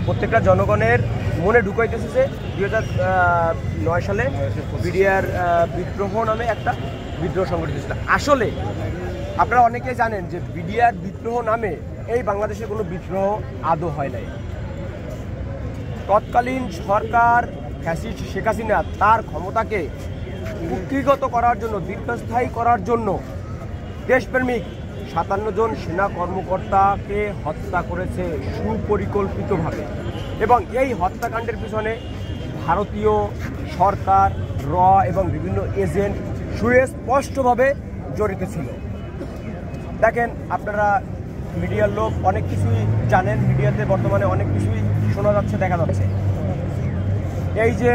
প্রত্যেকটা জনগণের মনে ঢুকাইতেছে যে 2009 সালে বিডিআর বিদ্রোহ নামে একটা বিদ্রোহ সংগঠিত ছিল। আসলে আপনারা অনেকেই জানেন যে বিডিআর বিদ্রোহ নামে এই বাংলাদেশে কোনো বিদ্রোহ আদৌ হয় নাই। তৎকালীন সরকার ফ্যাসিস্ট শেখ হাসিনা তার ক্ষমতাকে কুক্ষিগত করার জন্য, দীর্ঘস্থায়ী করার জন্য দেশপ্রেমিক 57 জন সেনা কর্মকর্তাকে হত্যা করেছে সুপরিকল্পিতভাবে। এবং এই হত্যাকাণ্ডের পিছনে ভারতীয় সরকার, র এবং বিভিন্ন এজেন্ট সুস্পষ্টভাবে জড়িত ছিল। দেখেন, আপনারা মিডিয়ার লোক অনেক কিছুই জানেন, মিডিয়াতে বর্তমানে অনেক কিছুই শোনা যাচ্ছে, দেখা যাচ্ছে। এই যে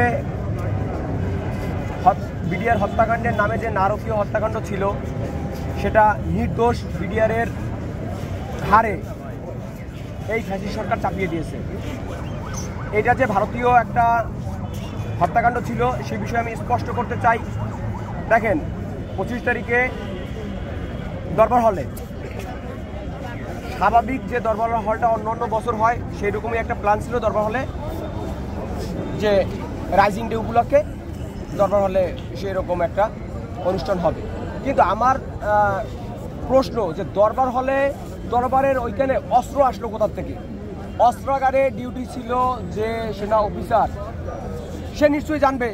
বিডিআর হত্যাকাণ্ডের নামে যে নারকীয় হত্যাকাণ্ড ছিল, সেটা নির্দোষ বিডিআরের ঘাড়ে এই ফ্যাসিস্ট সরকার চাপিয়ে দিয়েছে। এটা যে ভারতীয় একটা হত্যাকাণ্ড ছিল সে বিষয়ে আমি স্পষ্ট করতে চাই। দেখেন, 25 তারিখে দরবার হলে, স্বাভাবিক যে দরবার হলটা অন্য বছর হয় সেই রকমই একটা প্ল্যান ছিল দরবার হলে, যে রাইজিং ডে উপলক্ষে দরবার হলে সেই রকম একটা অনুষ্ঠান হবে। কিন্তু আমার প্রশ্ন যে দরবার হলে দরবারের ওইখানে অস্ত্র আসলো কোথার থেকে? অস্ত্রাগারে ডিউটি ছিল যে সেনা অফিসার, সে নিশ্চয়ই জানবে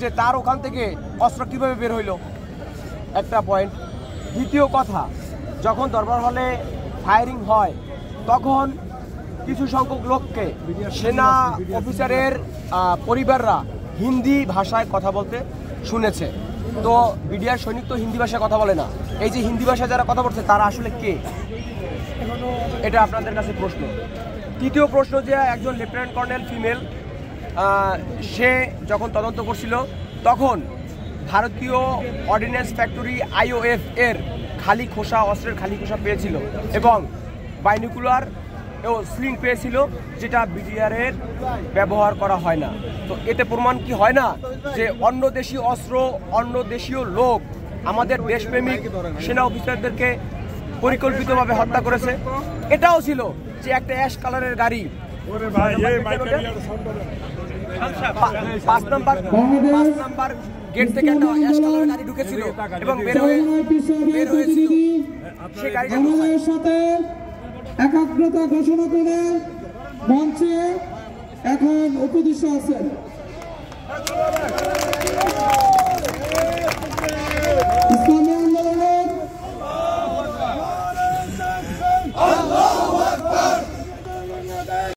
যে তার ওখান থেকে অস্ত্র কীভাবে বের হইল, একটা পয়েন্ট। দ্বিতীয় কথা, যখন দরবার হলে ফায়ারিং হয় তখন কিছু সংখ্যক লোককে সেনা অফিসারের পরিবাররা হিন্দি ভাষায় কথা বলতে শুনেছে। তো বিডিআর সৈনিক তো হিন্দি ভাষায় কথা বলে না। এই যে হিন্দি ভাষায় যারা কথা বলছে তারা আসলে কে, এটা আপনাদের কাছে প্রশ্ন। তৃতীয় প্রশ্ন, যে একজন লেফটেন্যান্ট কর্নেল ফিমেল, সে যখন তদন্ত করছিল তখন ভারতীয় অর্ডিন্যান্স ফ্যাক্টরি IOF এর খালি খোসা, অস্ত্রের খালি খোসা পেয়েছিল এবং বাইনোকুলার ও স্লিং পেয়েছিল, যেটা বিডিআরের ব্যবহার করা হয় না। তো এতে প্রমাণ কি হয় না যে অন্য দেশীয় অস্ত্র, অন্য দেশীয় লোক আমাদের দেশপ্রেমিক সেনা অফিসারদেরকে পরিকল্পিতভাবে হত্যা করেছে? এটাও ছিল যে একটা অ্যাশ কালারের গাড়ি, 5 নাম্বার গেট থেকে একটা অ্যাশ কালারের গাড়ি ঢুকেছিল এবং বের হয়েছিল। সেই গাড়িটার সাথে একাগ্রতা ঘোষণা করে মঞ্চে এখন উপদেষ্টা আছেন।